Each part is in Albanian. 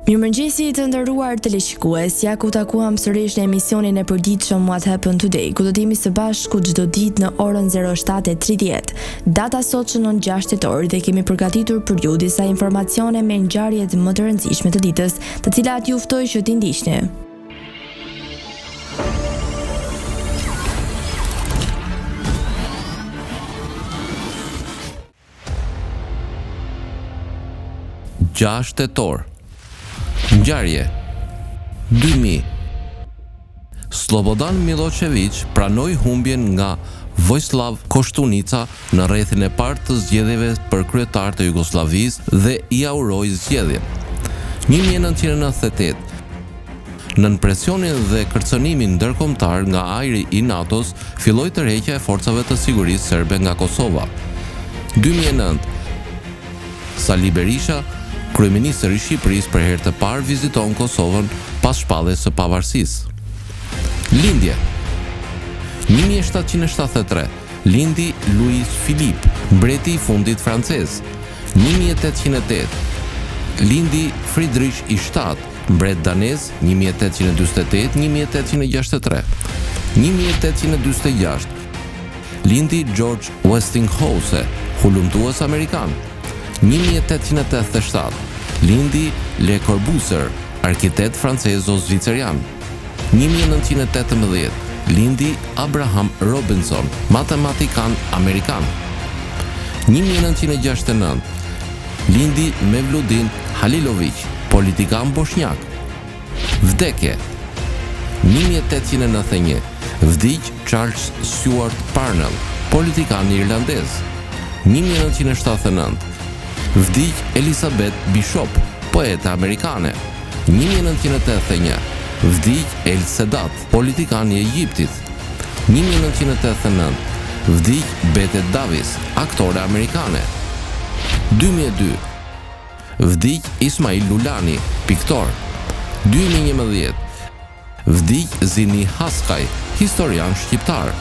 Mirëmëngjesi të nderuar teleshikues, ja ku takuam sërish në emisionin e përditshëm What Happened Today, ku do të jemi së bashku çdo ditë në orën 07:30. Data sot shënon 6 tetor dhe kemi përgatitur për ju disa informacione me ngjarjet më të rëndësishme të ditës, të cilat ju ftoj që t'i ndiqni. Gjashtë tetor. Ngjarje 2000. Slobodan Milošević pranoi humbjen nga Vojislav Koštunica në rrethin e parë të zgjedhjeve për kryetar të Jugosllavisë dhe i uroi zgjedhjen. 1998. Nën presionin dhe kërcënimin ndërkombëtar nga ajri i NATO-s, filloi tërheqja e forcave të sigurisë serbe nga Kosova. 2009. Sali Berisha, kryeministri i Shqipërisë, për herë të parë viziton Kosovën pas shpalljes së pavarësisë. Lindje 1773. Lindi Louis Philippe, mbreti i fundit francez. 1808. Lindi Friedrich i Shtat, mbret danez 1848-1863. 1846. Lindi George Westinghouse, hulumtues amerikan. 1887. Lindi Le Corbusier, arkitekt francezo-zvicerian. 1918. Lindi Abraham Robinson, matematikan amerikan. 1969. Lindi Mevludin Halilović, politikan bosnjak. Vdekje 1891. Vdiq Charles Stuart Parnell, politikan irlandez. 1979. Vdiq Elizabeth Bishop, poete amerikane. 1981. Vdiq El Sedat, politikan i Egjiptit. 1989. Vdiq Bette Davis, aktore amerikane. 2002. Vdiq Ismail Lulani, piktor. 2011. Vdiq Zini Haskaj, historian shqiptar.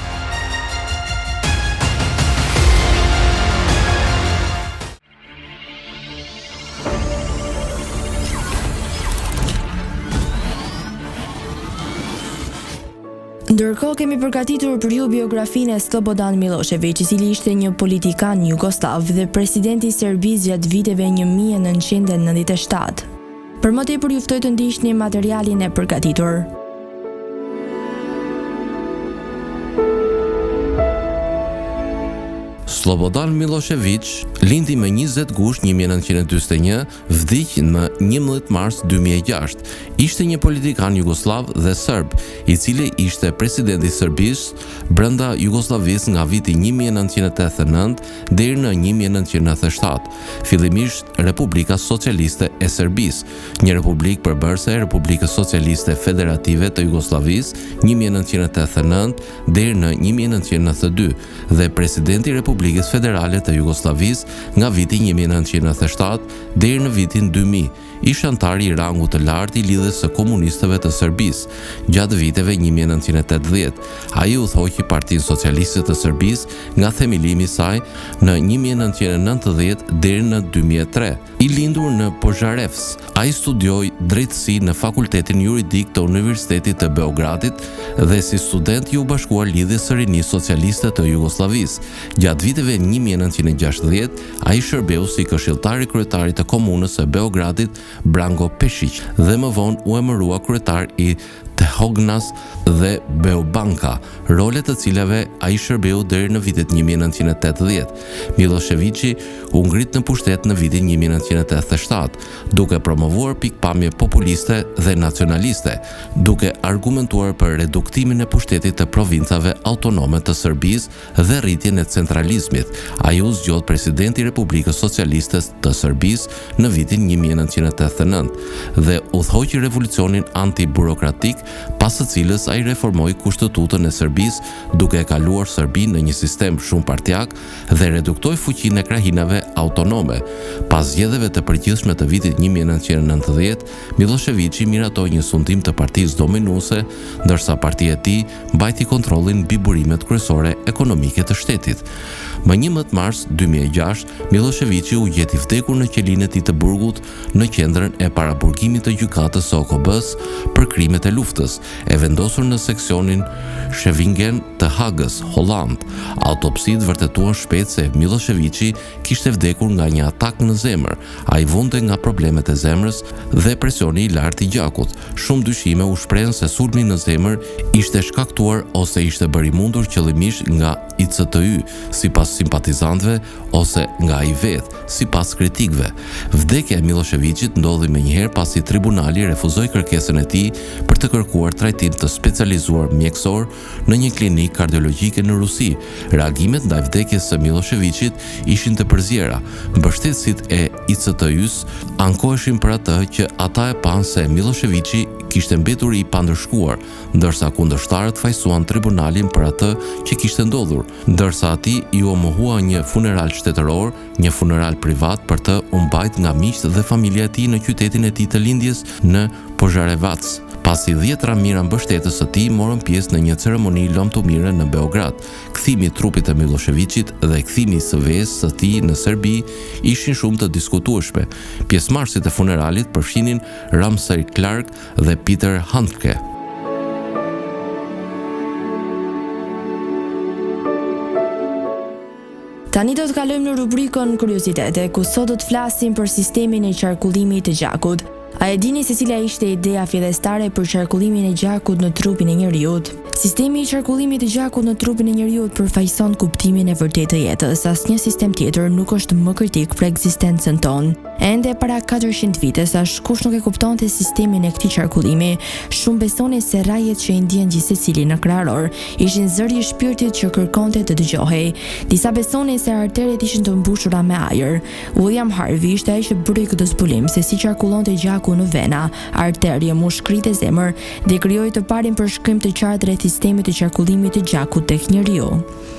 Ndërkohë kemi përgatitur për ju biografinë e Slobodan Milošević, i cili ishte një politikan jugoslav dhe presidenti i Serbisë gjatë viteve 1997. Për më tepër ju ftoj të ndiqni materialin e përgatitur. Slobodan Milošević lindi me 20 gusht 1941, vdiq në 11 mars 2006. Ishte një politikan jugoslav dhe serb, i cili ishte presidenti i Serbisë brenda Jugosllavisë nga viti 1989 deri në 1997. Fillimisht Republika Socialiste e Serbisë, një republikë përbërëse e Republikës Socialiste Federative të Jugosllavisë 1989 deri në 1992 dhe presidenti i Republikës Federale të Jugosllavisë nga viti 1997 deri në vitin 2000. Ishte antar i rangut të lartë i lidhjes së komunistëve të Serbisë gjatë viteve 1980. Ai udhëhoqi Partinë Socialiste të Serbisë nga themelimi i saj në 1990 deri në 2003. I lindur në Požarevs, ai studioi drejtësi në Fakultetin Juridik të Universitetit të Beogradit dhe si student i u bashkuar lidhjes së rinisë socialiste të Jugosllavisë. Gjatë viteve 1960, ai shërbeu si këshilltar i kryetarit të komunës së Beogradit Branko Pešić dhe më vonë u emërua kryetar i Tehognas dhe Beobanka, role të cilave ai shërbeu deri në vitet 1980. Miloševići u ngrit në pushtet në vitin 1987, duke promovuar pikpamje populiste dhe nacionaliste, duke argumentuar për reduktimin e pushtetit të provincave autonome të Serbisë dhe rritjen e centralizmit. Ai u zgjodh presidenti i Republikës Socialiste të Serbisë në vitin 1989 dhe udhëhoqi revolucionin antiburokratik pas së cilës ai reformoi kushtetutën e Serbisë duke e kaluar Serbinë në një sistem shumë partijak dhe reduktoi fuqinë e krahinave autonome. Pas zgjedhjeve të përgjithshme të vitit 1990, Miloševići miratoi një sundim të partisë dominuese, ndërsa partia e tij mbajti kontrollin mbi burimet kryesore ekonomike të shtetit. Më 11 mars 2006, Miloševići u gjeti vdekur në qelinë e tij të burgut në qendrën e paraburgimit të gjykatës së OKB-s për krimet e luftës, e vendosur në seksionin Scheveningen të Hagës, Holland. Autopsitë vërtetuan shpejt se Miloševići kishte vdekur nga një atak në zemër. Ai vonte nga problemet e zemrës dhe presioni i lartë i gjakut. Shumë dyshime u shprehen se sulmi në zemër ishte shkaktuar ose ishte bërë i mundur qëllimisht nga ICTY, sipas simpatizantëve, ose nga ai vetë, sipas kritikëve. Vdekja e Miloševićit ndodhi menjëherë pasi tribunali refuzoi kërkesën e tij për të kërkuar trajtim të specializuar mjekësor në një klinikë kardiologjike në Rusi. Reagimet ndaj vdekjes së Miloševićit ishin të përzjera. Mbështetësit e ICTY-s ankoheshin për atë që ata e panë se Miloševići kishte mbetur i pandërshkuar, ndërsa kundërshtarët fajsuan tribunalin për atë që kishte ndodhur, ndërsa ati ju mohua një funeral shtetëror, një funeral privat për të u mbajt nga miqtë dhe familja e tij në qytetin e tij të lindjes në Požarevac. Pasi 10 mira mbështetës së tij morën pjesë në një ceremoni lomtumire në Beograd. Kthimi i trupit të Miloševićit dhe kthimi i SVS së tij në Serbi ishin shumë të diskutueshme. Pjesëmarrësit e funeralit përfshinin Ramsey Clark dhe Peter Handke. Tani do të kalojmë në rubrikën Kuriozitete, ku sot do të flasim për sistemin e qarkullimit të gjakut. A e dini se cila ishte ideja fillestare për qarkullimin e gjakut në trupin e njeriut? Sistemi i qarkullimit të gjakut në trupin e njeriut përfaqëson kuptimin e vërtetë të jetës. Asnjë sistem tjetër nuk është më kritik për ekzistencën tonë. Ende para 400 vitesh, askush nuk e kuptonte sistemin e këtij qarkullimi. Shumë besonin se rajet që i ndjen gjithsecili në krahëror ishin zëri i shpirtit që kërkonte të dëgjohej. Disa besonin se arteret ishin të mbushura me ajër. William Harvey ishte ai që bëri këtë zbulim se si qarkullonte gjaku në vena, arterie, mushkrit e zemër dhe krijoi të parin përshkrim të qartë rreth sistemit të qarkullimit të gjakut tek njeriu.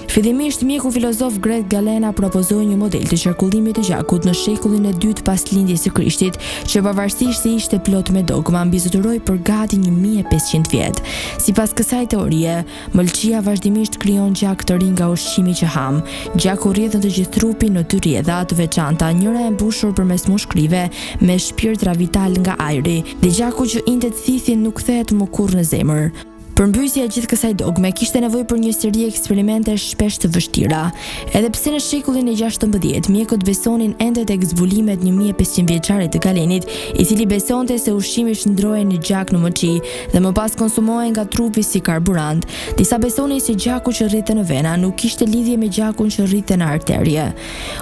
Fillimisht mjeku filozof grek Galena propozoi një model të qarkullimit të gjakut në shekullin e dytë pas lindjes së Krishtit, që pavarësisht se ishte plot me dogma, mbizotëroi për gati 1500 vjet. Sipas kësaj teorie, mëlçia vazhdimisht krijon gjak të ri nga ushqimi që ham. Gjaku rrjedh në të gjithë trupin në 2 rrjedha të veçanta, njëra e mbushur përmes mushkrive me shpirt vital nga ajri, dhe gjaku që indet thithin nuk kthehet më kurrë në zemër. Përmbysja e gjithë kësaj dogme kishte nevojë për një seri eksperimente shpesh të vështira. Edhe pse në shekullin e 16 mjekët besonin ende tek zbulimet 1500 vjeçare të Galenit, i cili besonte se ushqimi shndrohej në gjak në moçi dhe më pas konsumohej nga trupi si karburant. Disa besonin se gjaku që rrinte në vena nuk kishte lidhje me gjakun që rrinte në arterie.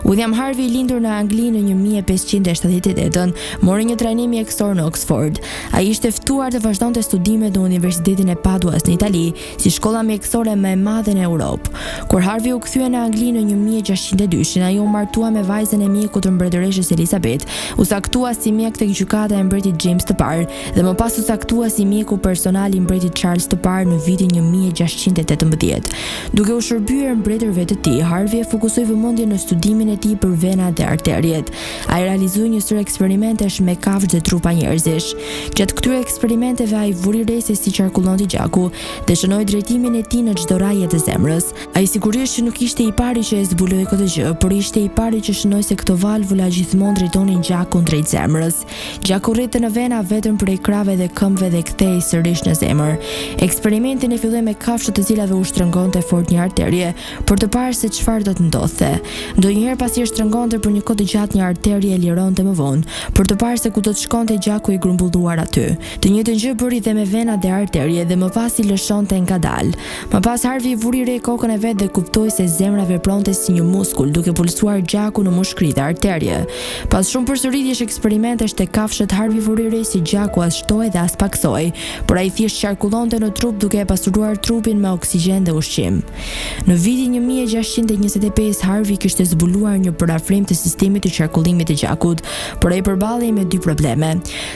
William Harvey, lindur në Angli në 1578, mori një trajnim mjekësor në Oxford. Ai ishte ftuar të vazhdonte studimet në Universitetin e Padua në Itali, si shkolla mjekësore më e madhe në Europë. Kur Harvey u kthye në Angli në 1602, ai u martua me vajzën e mjekut të mbretëreshës Elizabeth, u saktua si mjek tek gjykata e mbretit James të parë dhe më pas u saktua si mjeku personal i mbretit Charles të parë në vitin 1618. Duke u shërbyer mbretërve të tij, Harvey e fokusoi vëmendjen në studimin e tij për venat dhe arteriet. Ai realizoi një sër eksperimentesh me kafshë dhe trupa njerëzish. Gjatë këtyre eksperimenteve ai vuri re se si qarkullonte gjaku dhe shënoi drejtimin e tij në çdo raje të zemrës. Ai sigurisht që nuk ishte i pari që e zbuloi këtë gjë, por ishte i pari që shënoi se këto valvula gjithmonë drejtonin gjakun drejt zemrës. Gjaku rrinte në vena vetëm prej krave dhe këmbëve dhe kthehej sërish në zemër. Eksperimentin e filloi me kafshët të cilave u shtrëngonte fort një arterie për të parë se çfarë do të ndodhte. Ndonjëherë pasi e shtrëngonte për një kohë të gjatë një arterie e lironte më vonë për të parë se ku do të shkonte gjaku i grumbulluar aty. Të njëjtën gjë bëri dhe me venat dhe arterie dhe më pasi lëshonte ngadalë. Më pas Harvey vuri re kokën e vet dhe kuptoi se zemra vepronte si një muskull, duke pulsuar gjaku në mushkrit e arterie. Pas shumë përsëritjesh eksperimentesh te kafshët, Harvey vuri re si gjaku as shtoi dhe as paksoi, por ai thjesht qarkullonte në trup duke e pasuruar trupin me oksigjen dhe ushqim. Në vitin 1625 Harvey kishte zbuluar një parafrim të sistemit të qarkullimit të gjakut, por ai përballej me dy probleme.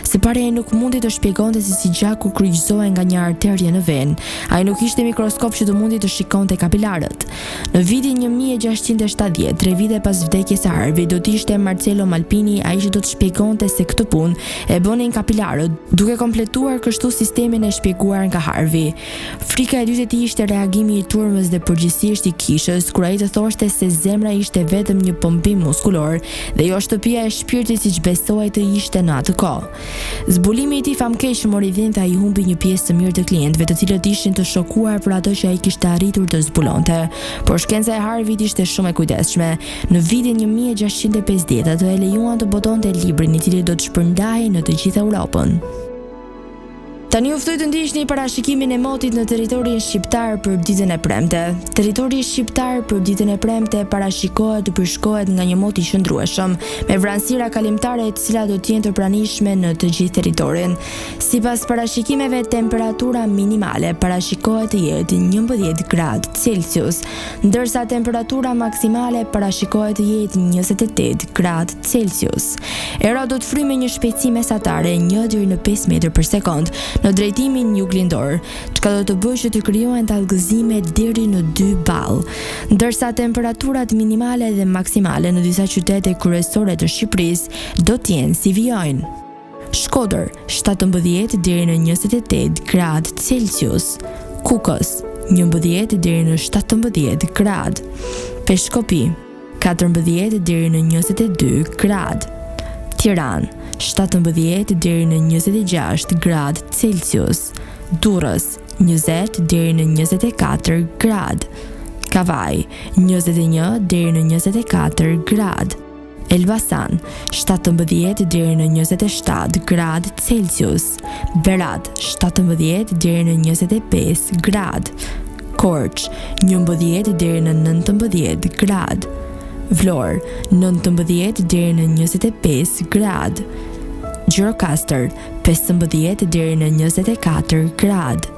Së pari, ai nuk mundi të shpjegonte se si gjaku kryqëzohej nga një arterie në venë. Ai nuk kishte mikroskop që të mundi të shikonte kapilarët. Në vitin 1670, 3 vite pas vdekjes së Harvey, do të ishte Marcello Malpini ai që do të shpjegonte se këtë punë e bënin kapilarët, duke kompletuar kështu sistemin e shpjeguar nga Harvey. Frika e dytë e tij ishte reagimi i turmës dhe përgjithsisht i kishës, kur ai të thoshte se zemra ishte vetëm një pompim muskulor dhe jo shtëpia e shpirtit siç besohej të ishte në atë kohë. Zbulimi i tij famkeq mori vend dhe ai humbi një pjesë të mirë të klientëve, të cilët ishin të shokuar për atë që ai kishte arritur të zbulonte. Por shkenca e Harveyt ishte shumë e kujdesshme. Në vitin 1650 ato e lejuan të botonte librin i cili do të shpërndahej në të gjithë Europën. Tani u ftoj të ndiqni parashikimin e motit në territorin shqiptar për ditën e premte. Territori shqiptar për ditën e premte parashikohet të përshkohet nga një mot i qëndrueshëm, me vranësira kalimtare të cilat do të jenë të pranishme në të gjithë territorin. Sipas parashikimeve, temperatura minimale parashikohet të jetë 11 gradë Celsius, ndërsa temperatura maksimale parashikohet të jetë 28 gradë Celsius. Era do të fryjë me një shpejtësi mesatare 1 deri në 5 metër për sekond në drejtimin juglindor, çka do të bëjë që të krijohen tallgëzime deri në 2 ball, ndërsa temperaturat minimale dhe maksimale në disa qytete kryesore të Shqipërisë do të jenë si vijojnë. Shkodër 17 deri në 28 gradë Celsius, Kukës 11 deri në 17 gradë, Peshkopi 14 deri në 22 gradë, Tiranë 17 deri në 26 gradë Celsius, Durrës 20 deri në 24 gradë, Kavaj 21 deri në 24 gradë, Elbasan 17 deri në 27 gradë Celsius, Berat 17 deri në 25 gradë, Korç 11 deri në 19 gradë, Vlorë 19 deri në 25 gradë, Gjirokastër 15 deri në 24 gradë,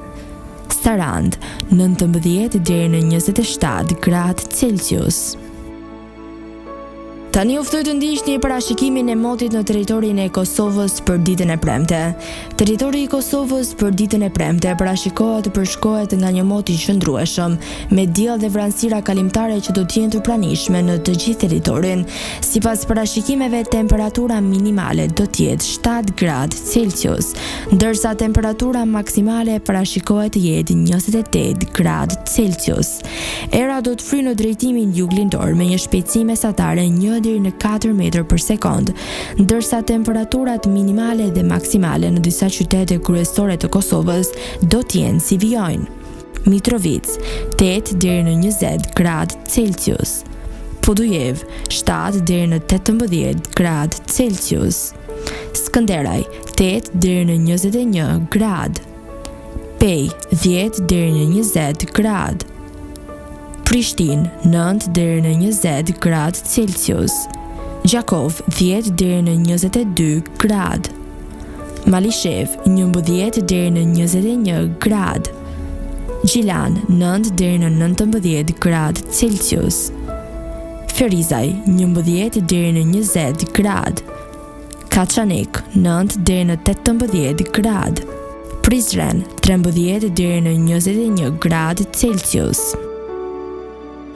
Sarand 19 deri në 27 gradë Celsius. Tani u ftoj të ndiqni parashikimin e motit në territorin e Kosovës për ditën e premte. Territori i Kosovës për ditën e premte parashikohet të përshkohet nga një mot i qëndrueshëm, me diell dhe vranësira kalimtare që do të jenë të pranishme në të gjithë territorin. Sipas parashikimeve, temperatura minimale do të jetë 7 gradë Celsius, ndërsa temperatura maksimale parashikohet të jetë 28 gradë Celsius. Era do të fryjë në drejtimin juglindor me një shpejtësi mesatare 1 deri në 4 metër për sekond, ndërsa temperaturat minimale dhe maksimale në disa qytete kryesore të Kosovës do të jenë si vijojnë. Mitrovic 8 deri në 20 gradë Celsius, Podujev 7 deri në 18 gradë Celsius, Skënderaj 8 deri në 21 gradë, Pej 10 deri në 20 gradë, Prishtinë 9 deri në 20 gradë Celsius, Gjakov 10 deri në 22 gradë, Malishev 11 deri në 21 gradë, Gjilan 9 deri në 19 gradë Celsius, Ferizaj 11 deri në 20 gradë, Kaçanik 9 deri në 18 gradë, Prizren 13 deri në 21 gradë Celsius.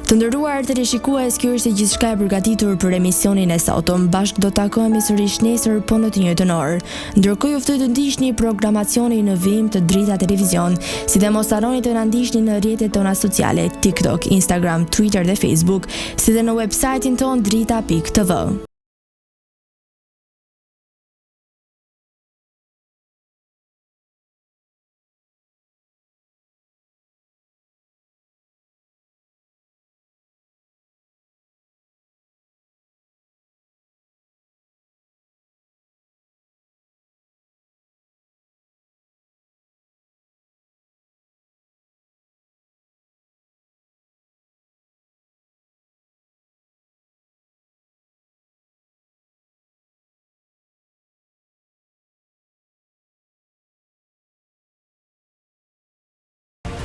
Të nderuar teleshikues, kjo është gjithçka e përgatitur për emisionin e sotëm. Bashkë do takohemi sërish nesër po në të njëjtën orë. Ndërkohë ju ftoj të ndiqni programacionin në vim të Drita Televizion, si dhe mos harroni të na ndiqni në rrjetet tona sociale, TikTok, Instagram, Twitter dhe Facebook, si dhe në websajtin ton drita.tv.